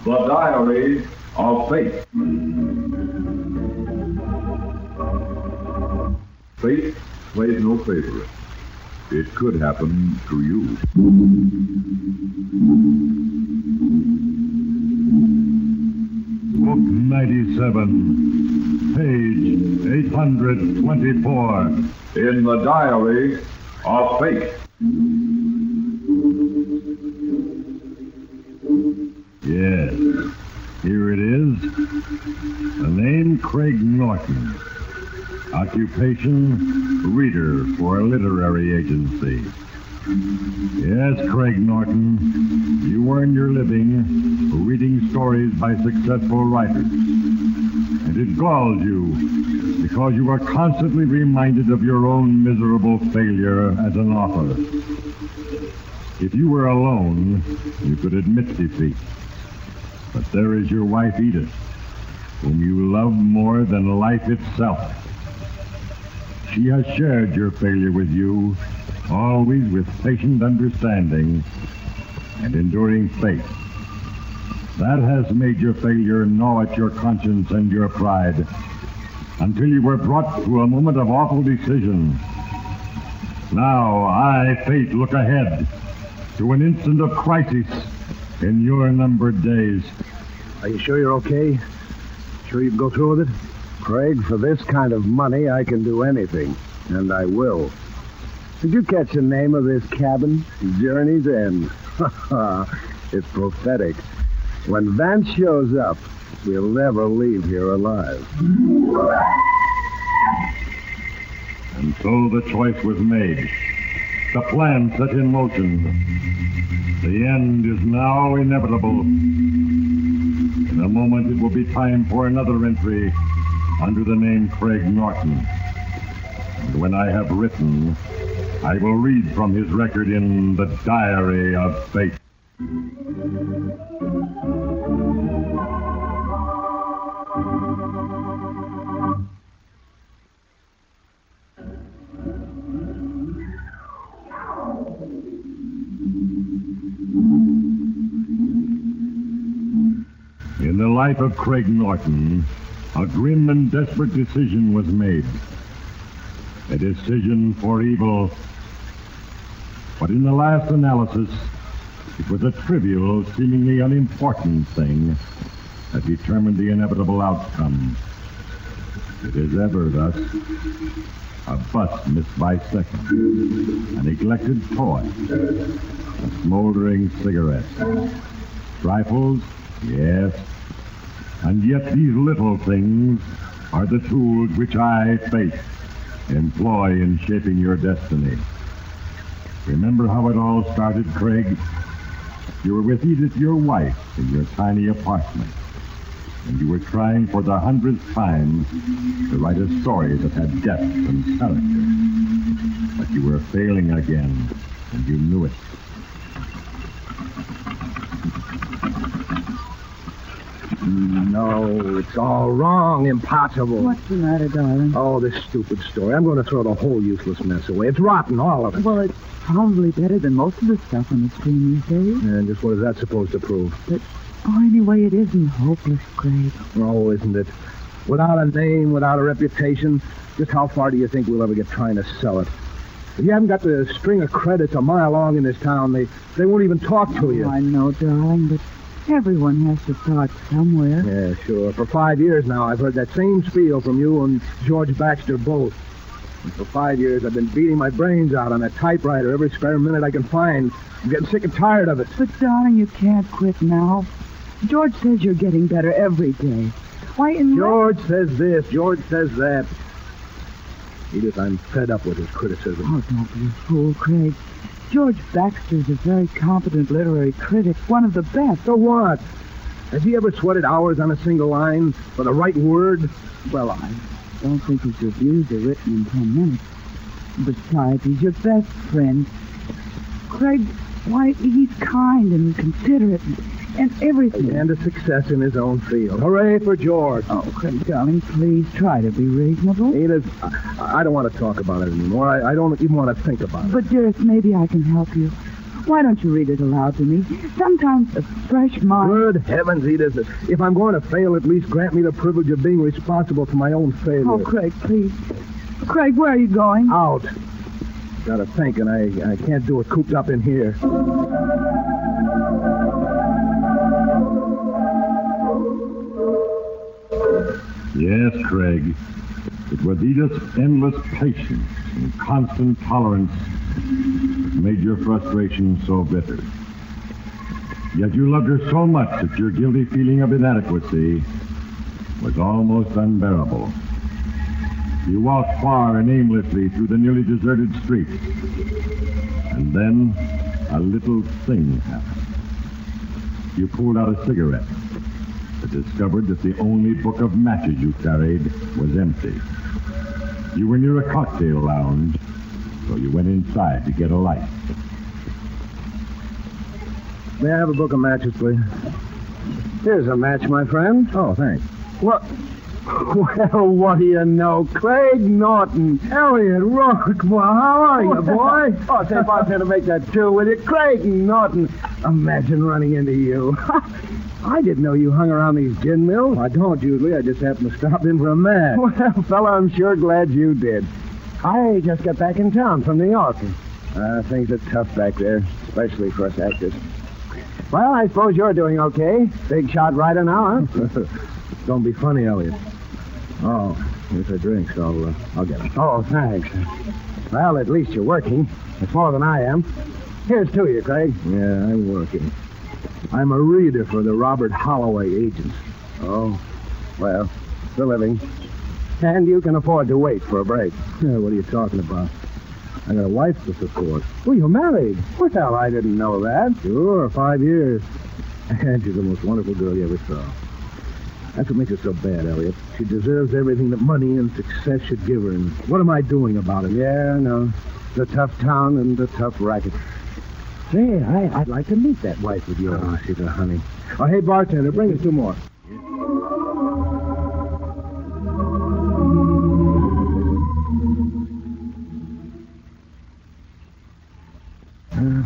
The Diary of Fate. Fate plays no favorites. It could happen to you. Book 97, page 824. In the Diary of Fate. Yes, here it is. The name Craig Norton. Occupation, reader for a literary agency. Yes, Craig Norton, you earn your living reading stories by successful writers. And it galls you because you are constantly reminded of your own miserable failure as an author. If you were alone, you could admit defeat. But there is your wife, Edith, whom you love more than life itself. She has shared your failure with you, always with patient understanding and enduring faith. That has made your failure gnaw at your conscience and your pride until you were brought to a moment of awful decision. Now, I, Fate, look ahead to an instant of crisis in your numbered days. Are you sure you're okay? Sure you can go through with it? Craig, for this kind of money, I can do anything, and I will. Did you catch the name of this cabin? Journey's End. It's prophetic. When Vance shows up, we'll never leave here alive. And so the choice was made. The plan set in motion. The end is now inevitable. In a moment, it will be time for another entry under the name Craig Norton. And when I have written, I will read from his record in the Diary of Fate. In the life of Craig Norton, a grim and desperate decision was made. A decision for evil. But in the last analysis, it was a trivial, seemingly unimportant thing that determined the inevitable outcome. It is ever thus. A bus missed by seconds. A neglected toy. A smoldering cigarette. Trifles? Yes. And yet these little things are the tools which I, Fate, employ in shaping your destiny. Remember how it all started, Craig? You were with Edith, your wife, in your tiny apartment. And you were trying for the 100th time to write a story that had depth and character. But you were failing again, and you knew it. No, it's all wrong. Impossible. What's the matter, darling? Oh, this stupid story. I'm going to throw the whole useless mess away. It's rotten, all of it. Well, it's probably better than most of the stuff on the screen these days. And just what is that supposed to prove? But, anyway, it isn't hopeless, Craig. Oh, isn't it? Without a name, without a reputation, just how far do you think we'll ever get trying to sell it? If you haven't got the string of credits a mile long in this town, they won't even talk to you. I know, darling, but everyone has to start somewhere. Yeah, sure. For 5 years now, I've heard that same spiel from you and George Baxter both. And for 5 years, I've been beating my brains out on that typewriter every spare minute I can find. I'm getting sick and tired of it. But, darling, you can't quit now. George says you're getting better every day. Why, George says this, George says that. Edith, I'm fed up with his criticism. Oh, don't be a fool, Craig. George Baxter's a very competent literary critic, one of the best. So what? Has he ever sweated hours on a single line for the right word? Well, I don't think his reviews are written in 10 minutes. Besides, he's your best friend. Craig, why, he's kind and considerate and everything. And a success in his own field. Hooray for George. Oh, Craig, darling, please try to be reasonable. Edith, I don't want to talk about it anymore. I don't even want to think about it. But, dearest, maybe I can help you. Why don't you read it aloud to me? Sometimes a fresh mind... Good heavens, Edith. If I'm going to fail, at least grant me the privilege of being responsible for my own failure. Oh, Craig, please. Craig, where are you going? Out. Gotta think, and I can't do it cooped up in here. Yes, Craig. It was Edith's endless patience and constant tolerance that made your frustration so bitter. Yet you loved her so much that your guilty feeling of inadequacy was almost unbearable. You walked far and aimlessly through the nearly deserted streets. And then a little thing happened. You pulled out a cigarette but discovered that the only book of matches you carried was empty. You were near a cocktail lounge, so you went inside to get a light. May I have a book of matches, please? Here's a match, my friend. Oh, thanks. What? Well, what do you know? Craig Norton. Elliot Rourke. Well, how are you, boy? Oh, say, bartender, make that two with you. Craig Norton. Imagine running into you. I didn't know you hung around these gin mills. I don't usually. I just happen to stop in for a match. Well, fella, I'm sure glad you did. I just got back in town from New York. Things are tough back there, especially for us actors. Well, I suppose you're doing okay. Big shot writer now, huh? Don't be funny, Elliot. Oh, here's a drink, so I'll get it. Oh, thanks. Well, at least you're working. It's more than I am. Here's to you, Craig. Yeah, I'm working. I'm a reader for the Robert Holloway agents. Oh, well, it's a living. And you can afford to wait for a break. Yeah, what are you talking about? I got a wife to support. Oh, you're married? Well, I didn't know that. Sure, 5 years. And she's the most wonderful girl you ever saw. That's what makes her so bad, Elliot. She deserves everything that money and success should give her, and what am I doing about it? Yeah, I know. It's a tough town and a tough racket. Say, I'd like to meet that wife of yours. Oh, she's a honey. Oh, hey, bartender, bring us 2 more.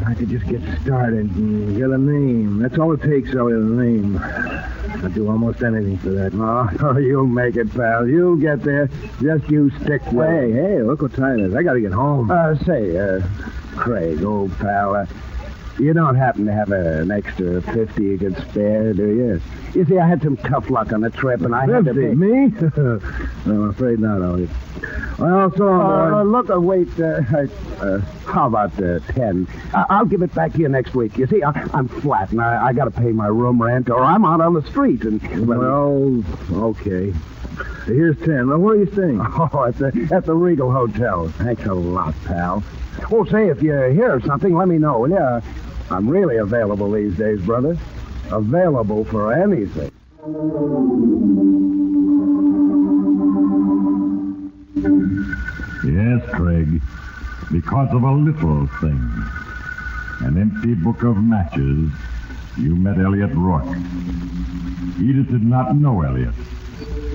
I could just get started and get a name. That's all it takes, Elliot, a name. I'd do almost anything for that. Oh, you'll make it, pal. You'll get there. Just you stick with it. Hey, look what time it is. I gotta get home. Craig, old pal, you don't happen to have an extra 50 you could spare, do you? You see, I had some tough luck on the trip, and I had to pay... Me? No, I'm afraid not, Elliot. Well, so long, wait, how about 10? I'll give it back to you next week. You see, I'm flat, and I got to pay my room rent, or I'm out on the street. And well, okay. Here's 10. Now, where are you staying? Oh, at the Regal Hotel. Thanks a lot, pal. Oh, say, if you hear something, let me know, will you? I'm really available these days, brother. Available for anything. Yes, Craig. Because of a little thing. An empty book of matches, you met Elliot Rourke. Edith did not know Elliot,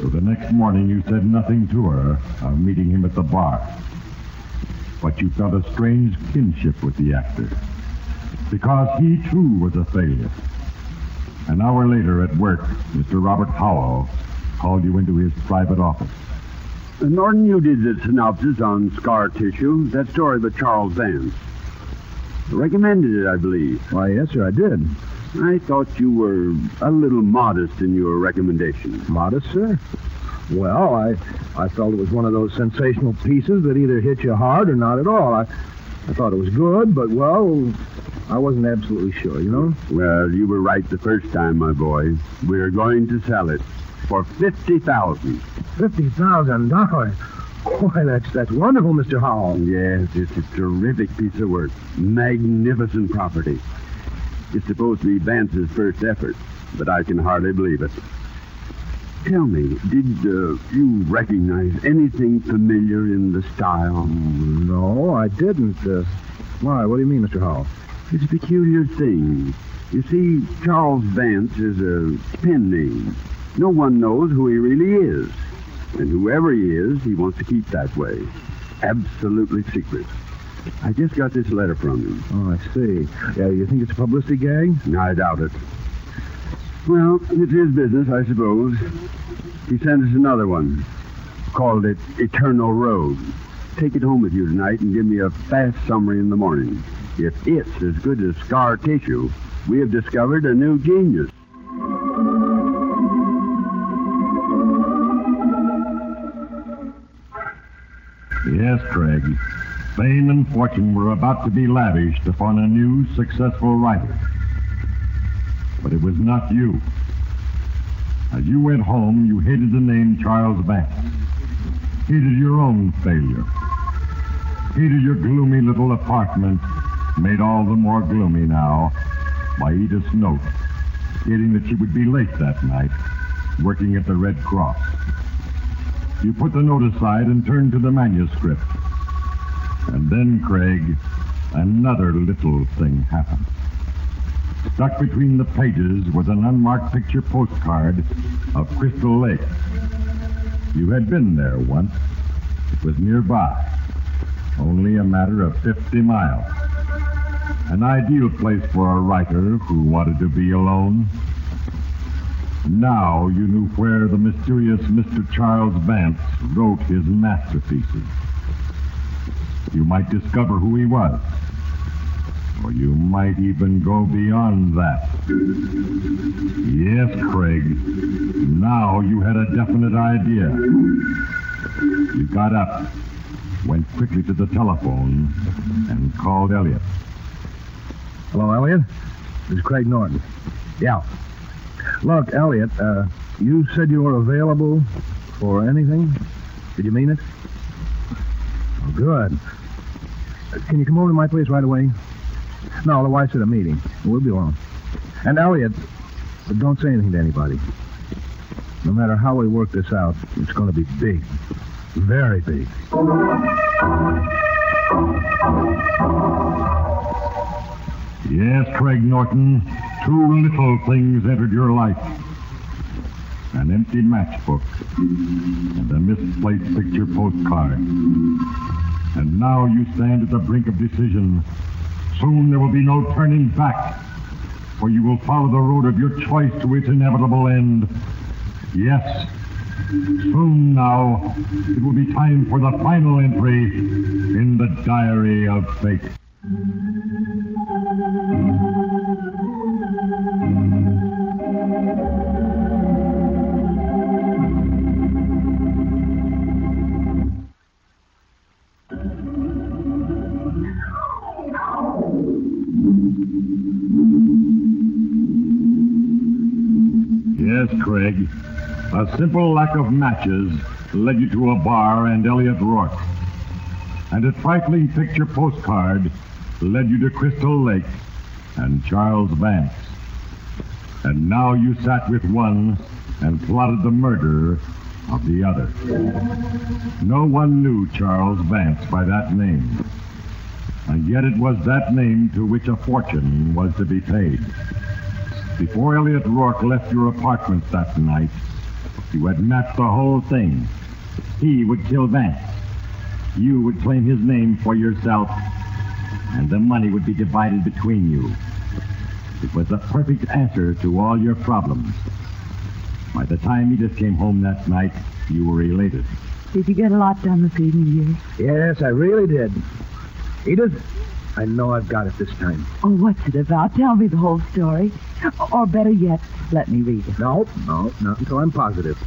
so the next morning you said nothing to her of meeting him at the bar. But you felt a strange kinship with the actor, because he, too, was a failure. An hour later at work, Mr. Robert Howell called you into his private office. Norton, you did the synopsis on scar tissue, that story by Charles Vance. Recommended it, I believe. Why, yes, sir, I did. I thought you were a little modest in your recommendation. Modest, sir? Well, I felt it was one of those sensational pieces that either hit you hard or not at all. I thought it was good, but, well, I wasn't absolutely sure, you know? Well, you were right the first time, my boy. We're going to sell it for $50,000. $50,000? Why, that's wonderful, Mr. Howell. Yes, it's a terrific piece of work. Magnificent property. It's supposed to be Vance's first effort, but I can hardly believe it. Tell me, did you recognize anything familiar in the style? No, I didn't. Why, what do you mean, Mr. Howell? It's a peculiar thing. You see, Charles Vance is a pen name. No one knows who he really is. And whoever he is, he wants to keep that way. Absolutely secret. I just got this letter from him. Oh, I see. Yeah, you think it's a publicity gag? I doubt it. Well, it's his business, I suppose. He sent us another one. Called it Eternal Road. Take it home with you tonight and give me a fast summary in the morning. If it's as good as scar tissue, we have discovered a new genius. Yes, Craig. Fame and fortune were about to be lavished upon a new, successful writer. But it was not you. As you went home, you hated the name Charles Vance. Hated your own failure. Hated your gloomy little apartment, made all the more gloomy now by Edith's note, stating that she would be late that night, working at the Red Cross. You put the note aside and turned to the manuscript. And then, Craig, another little thing happened. Stuck between the pages was an unmarked picture postcard of Crystal Lake. You had been there once. It was nearby, only a matter of 50 miles. An ideal place for a writer who wanted to be alone. Now you knew where the mysterious Mr. Charles Vance wrote his masterpieces. You might discover who he was, or you might even go beyond that. Yes, Craig, now you had a definite idea. You got up, went quickly to the telephone, and called Elliot. Hello, Elliot? This is Craig Norton. Yeah. Look, Elliot, you said you were available for anything? Did you mean it? Oh, good. Can you come over to my place right away? No, the wife's at a meeting. We'll be alone. And Elliot, don't say anything to anybody. No matter how we work this out, it's going to be big. Very big. Yes, Craig Norton, two little things entered your life. An empty matchbook and a misplaced picture postcard. And now you stand at the brink of decision. Soon there will be no turning back, for you will follow the road of your choice to its inevitable end. Yes, soon now, it will be time for the final entry in the diary of fate. Yes, Craig. A simple lack of matches led you to a bar and Elliot Rourke. And a trifling picture postcard led you to Crystal Lake and Charles Vance. And now you sat with one and plotted the murder of the other. No one knew Charles Vance by that name. And yet it was that name to which a fortune was to be paid. Before Elliot Rourke left your apartment that night, you had mapped the whole thing. He would kill Vance. You would claim his name for yourself, and the money would be divided between you. It was the perfect answer to all your problems. By the time Edith came home that night, you were elated. Did you get a lot done this evening, dear? Yes, I really did. Edith, I know I've got it this time. Oh, what's it about? Tell me the whole story. Or better yet, let me read it. No, not until I'm positive.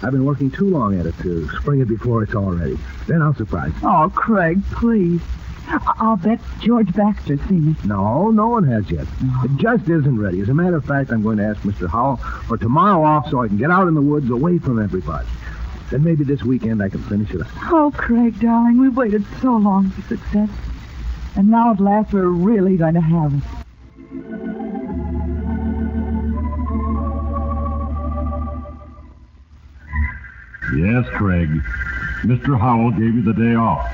I've been working too long at it to spring it before it's all ready. Then I'll surprise you. Oh, Craig, please. I'll bet George Baxter's seen it. No, no one has yet. Oh. It just isn't ready. As a matter of fact, I'm going to ask Mr. Howell for tomorrow off so I can get out in the woods away from everybody. Then maybe this weekend I can finish it up. Oh, Craig, darling, we've waited so long for success. And now at last we're really going to have it. Yes, Craig. Mr. Howell gave you the day off.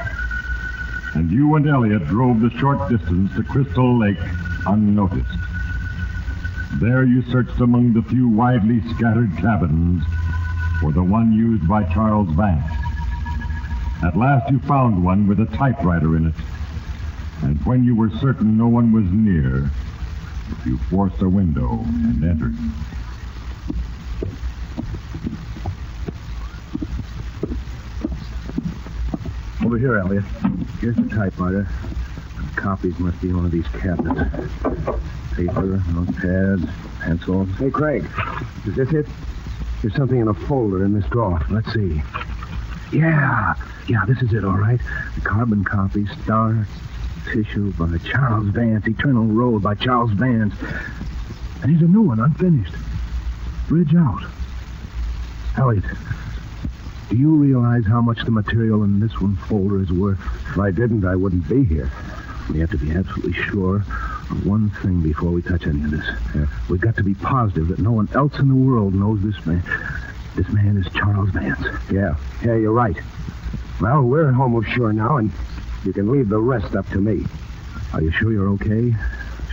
And you and Elliot drove the short distance to Crystal Lake unnoticed. There you searched among the few widely scattered cabins for the one used by Charles Vance. At last you found one with a typewriter in it, And when you were certain no one was near, you forced a window and entered. Over here, Elliot. Here's the typewriter. The copies must be in one of these cabinets. Paper, notepads, pencils. Hey, Craig, is this it? There's something in a folder in this drawer. Let's see. Yeah, this is it, all right. The carbon copy, Star Tissue by Charles Vance, Eternal Road by Charles Vance. And here's a new one, unfinished. Bridge Out. Elliot, do you realize how much the material in this one folder is worth? If I didn't, I wouldn't be here. We have to be absolutely sure of one thing before we touch any of this. Yeah. We've got to be positive that no one else in the world knows this man. This man is Charles Vance. Yeah, you're right. Well, we're almost sure now, and you can leave the rest up to me. Are you sure you're okay?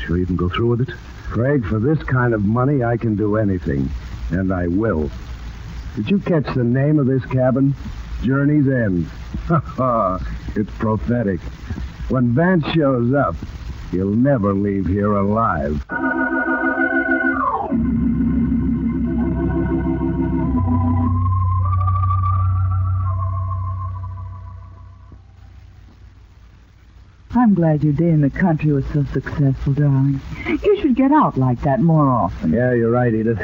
Sure you can go through with it? Craig, for this kind of money, I can do anything. And I will. Did you catch the name of this cabin? Journey's End. It's prophetic. When Vance shows up, he'll never leave here alive. I'm glad your day in the country was so successful, darling. You should get out like that more often. Yeah, you're right, Edith.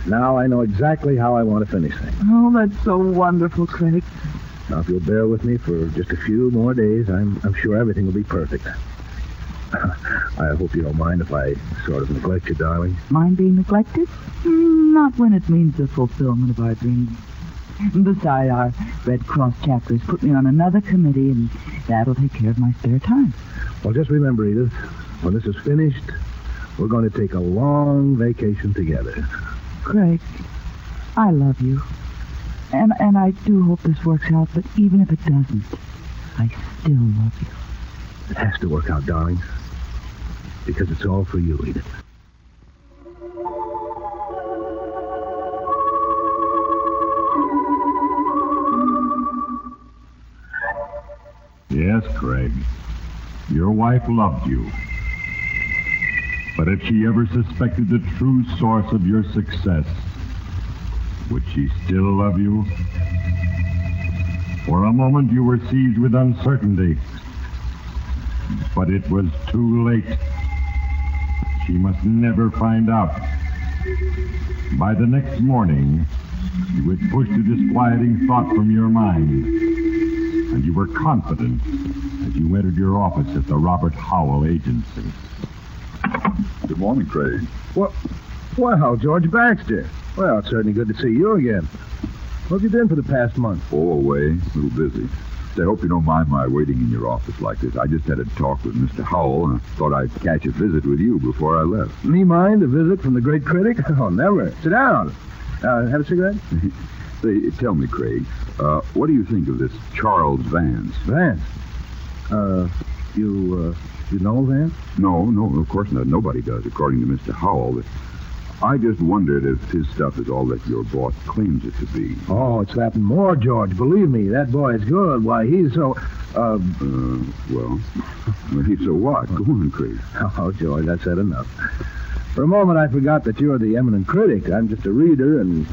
Now I know exactly how I want to finish things. Oh, that's so wonderful, Craig. Now, if you'll bear with me for just a few more days, I'm sure everything will be perfect. I hope you don't mind if I sort of neglect you, darling. Mind being neglected? Not when it means the fulfillment of our dreams. Besides, our Red Cross chapter has put me on another committee, and that'll take care of my spare time. Well, just remember, Edith, when this is finished, we're going to take a long vacation together. Craig, I love you. And I do hope this works out, but even if it doesn't, I still love you. It has to work out, darling. Because it's all for you, Edith. Yes, Craig. Your wife loved you. But if she ever suspected the true source of your success, would she still love you? For a moment you were seized with uncertainty. But it was too late. She must never find out. By the next morning, you had pushed a disquieting thought from your mind, and you were confident as you entered your office at the Robert Howell Agency. Good morning, Craig. Well, George Baxter. Well, it's certainly good to see you again. What have you been for the past month? Oh, away. A little busy. I hope you don't mind my waiting in your office like this. I just had a talk with Mr. Howell, and I thought I'd catch a visit with you before I left. Me mind a visit from the great critic? Oh, never. Sit down. Have a cigarette? Say, tell me, Craig, what do you think of this Charles Vance? Vance? You know Vance? No, of course not. Nobody does, according to Mr. Howell. But I just wondered if his stuff is all that your boss claims it to be. Oh, it's that and more, George. Believe me, that boy is good. Why, he's so... Well, he's so what? Go on, Craig. Oh, George, that's said enough. For a moment, I forgot that you're the eminent critic. I'm just a reader and,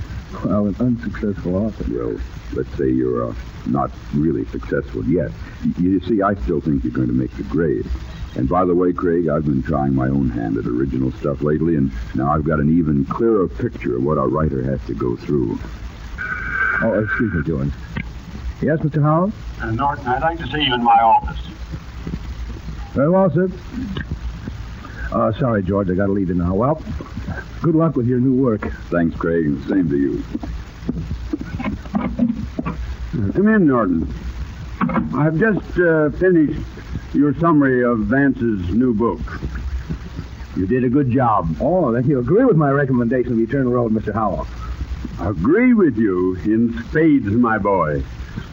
well, an unsuccessful author. Well, let's say you're not really successful yet. You see, I still think you're going to make the grade. And by the way, Craig, I've been trying my own hand at original stuff lately, and now I've got an even clearer picture of what a writer has to go through. Oh, excuse me, George. Yes, Mr. Howell? Norton, I'd like to see you in my office. Very well, sir. Sorry, George, I got to leave you now. Well, good luck with your new work. Thanks, Craig, and the same to you. Come in, Norton. I've just finished your summary of Vance's new book. You did a good job. Oh, then you agree with my recommendation of Eternal Road, Mr. Howell. Agree with you in spades, my boy.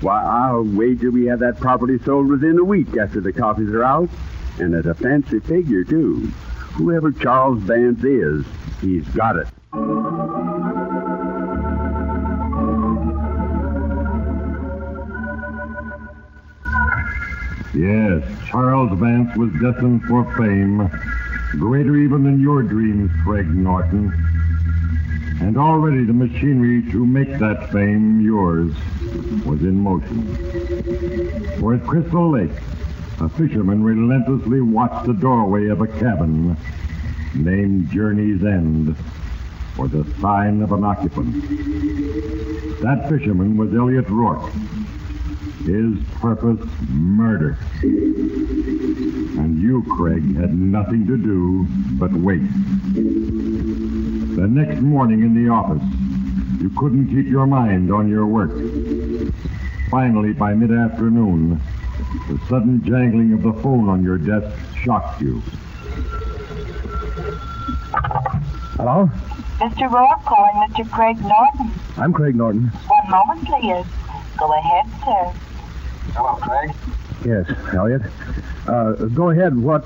Why, I'll wager we have that property sold within a week after the copies are out. And at a fancy figure, too. Whoever Charles Vance is, he's got it. Yes, Charles Vance was destined for fame, greater even than your dreams, Craig Norton. And already the machinery to make that fame yours was in motion. For at Crystal Lake, a fisherman relentlessly watched the doorway of a cabin named Journey's End for the sign of an occupant. That fisherman was Elliot Rourke. His purpose, murder. And you, Craig, had nothing to do but wait. The next morning in the office, you couldn't keep your mind on your work. Finally, by mid-afternoon, the sudden jangling of the phone on your desk shocked you. Hello? Mr. Rourke calling Mr. Craig Norton. I'm Craig Norton. 1 moment, please. Go ahead, sir. Hello, Craig. Yes, Elliot. Go ahead. Well,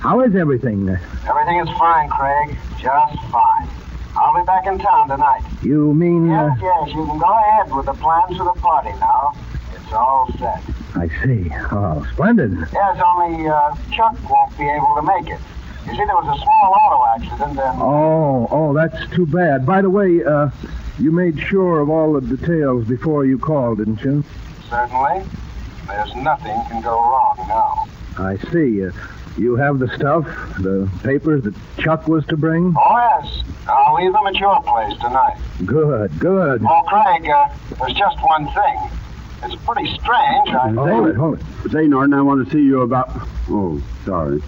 how is everything? Everything is fine, Craig. Just fine. I'll be back in town tonight. You mean... Yes, you can go ahead with the plans for the party now. It's all set. I see. Oh, splendid. Yes, only Chuck won't be able to make it. You see, there was a small auto accident and... Oh, that's too bad. By the way, you made sure of all the details before you called, didn't you? Certainly. There's nothing can go wrong now. I see. You have the stuff, the papers that Chuck was to bring? Oh, yes. I'll leave them at your place tonight. Good. Oh, Craig, there's just one thing. It's pretty strange. Hold it. Say, Norton, I want to see you about... Oh, sorry.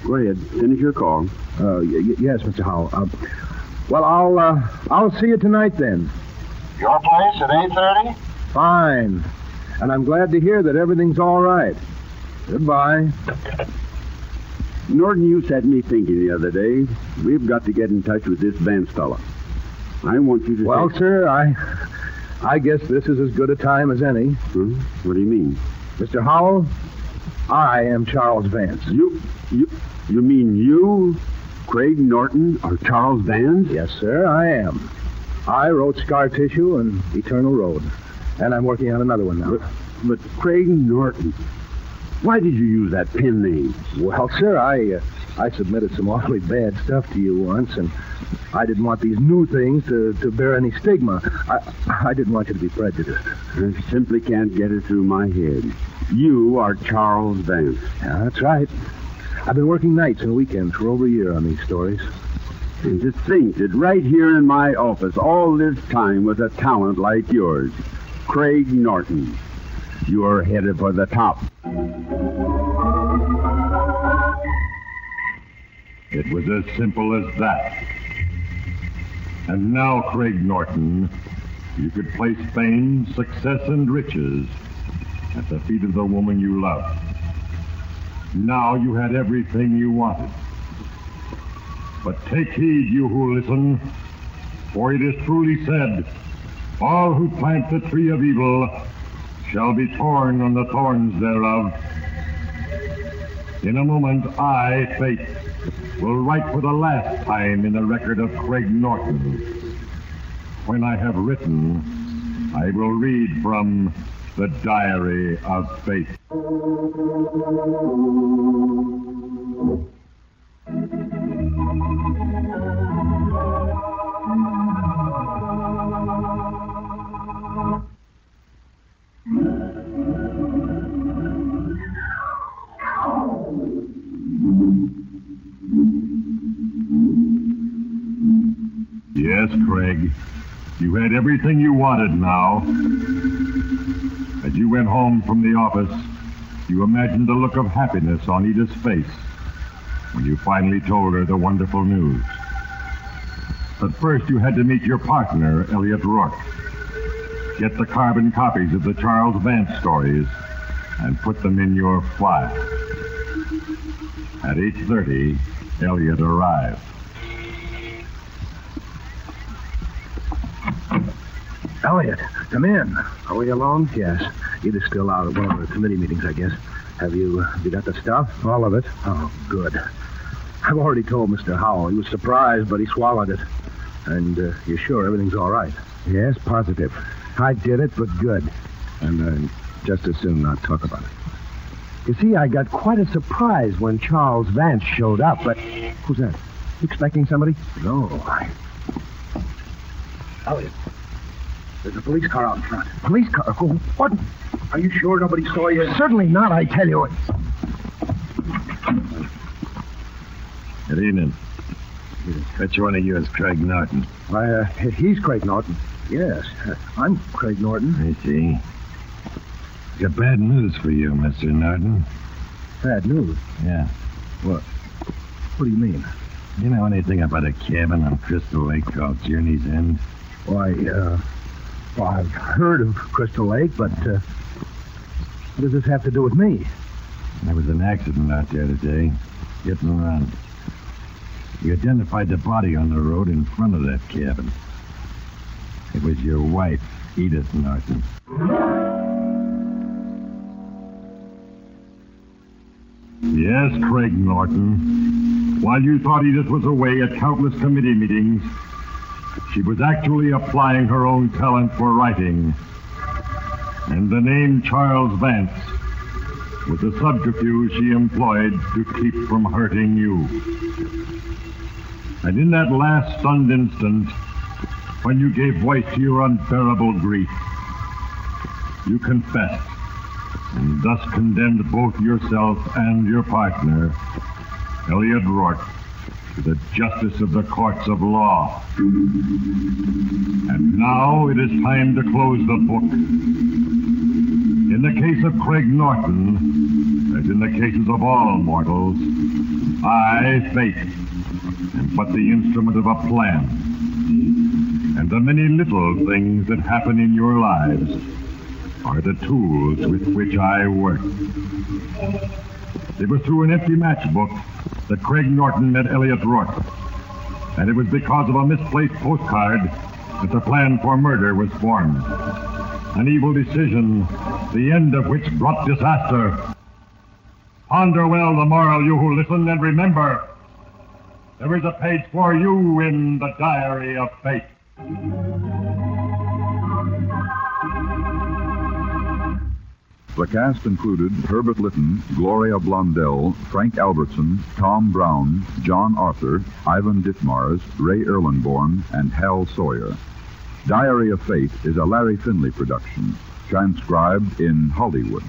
Go ahead. Finish your call. Yes, Mr. Howell. Well, I'll see you tonight then. Your place at 8:30? Fine. And I'm glad to hear that everything's all right. Goodbye. Norton, you set me thinking the other day. We've got to get in touch with this Vance fella. I want you to... Well, sir, I guess this is as good a time as any. What do you mean? Mr. Howell, I am Charles Vance. You mean you, Craig Norton, are Charles Vance? Yes, sir, I am. I wrote Scar Tissue and Eternal Road. And I'm working on another one now. But Craig Norton, why did you use that pen name? Well, sir, I submitted some awfully bad stuff to you once, and I didn't want these new things to bear any stigma. I didn't want you to be prejudiced. I simply can't get it through my head. You are Charles Vance. Yeah, that's right. I've been working nights and weekends for over a year on these stories. And to think that right here in my office all this time was a talent like yours, Craig Norton. You are headed for the top. It was as simple as that. And now, Craig Norton, you could place fame, success, and riches at the feet of the woman you loved. Now you had everything you wanted. But take heed, you who listen, for it is truly said, all who plant the tree of evil shall be torn on the thorns thereof. In a moment, I, Fate, will write for the last time in the record of Craig Norton. When I have written, I will read from the Diary of Fate. Yes, Craig. You had everything you wanted now. As you went home from the office, you imagined the look of happiness on Edith's face when you finally told her the wonderful news. But first you had to meet your partner, Elliot Rourke. Get the carbon copies of the Charles Vance stories and put them in your file. At 8:30, Elliot arrived. Elliot, come in. Are we alone? Yes. Edith's still out at one of the committee meetings, I guess. Have you got the stuff? All of it. Oh, good. I've already told Mr. Howell. He was surprised, but he swallowed it. And you're sure everything's all right? Yes, positive. I did it, but good. And just as soon not talk about it. You see, I got quite a surprise when Charles Vance showed up, but... Who's that? You expecting somebody? No. Elliot, there's a police car out in front. Police car? What? Are you sure nobody saw you? Certainly not, I tell you. Good evening. Which one of you is Craig Norton? Why, he's Craig Norton. Yes, I'm Craig Norton. I see. Got bad news for you, Mr. Norton. Bad news? Yeah. What? What do you mean? You know anything about a cabin on Crystal Lake called Journey's End? Why, well, I've heard of Crystal Lake, but, what does this have to do with me? There was an accident out there today. Hit and run. You identified the body on the road in front of that cabin. It was your wife, Edith Norton. Yes, Craig Norton. While you thought Edith was away at countless committee meetings, she was actually applying her own talent for writing. And the name Charles Vance was the subterfuge she employed to keep from hurting you. And in that last stunned instant, when you gave voice to your unbearable grief, you confessed and thus condemned both yourself and your partner, Elliot Rourke, to the justice of the courts of law. And now it is time to close the book. In the case of Craig Norton, as in the cases of all mortals, I, fate, am but the instrument of a plan. And the many little things that happen in your lives are the tools with which I work. It was through an empty matchbook that Craig Norton met Elliot Rourke. And it was because of a misplaced postcard that the plan for murder was formed. An evil decision, the end of which brought disaster. Ponder well the moral, you who listen, and remember, there is a page for you in the diary of fate. The cast included Herbert Lytton, Gloria Blondell, Frank Albertson, Tom Brown, John Arthur, Ivan Ditmars, Ray Erlenborn, and Hal Sawyer. Diary of Fate is a Larry Finley production, transcribed in Hollywood.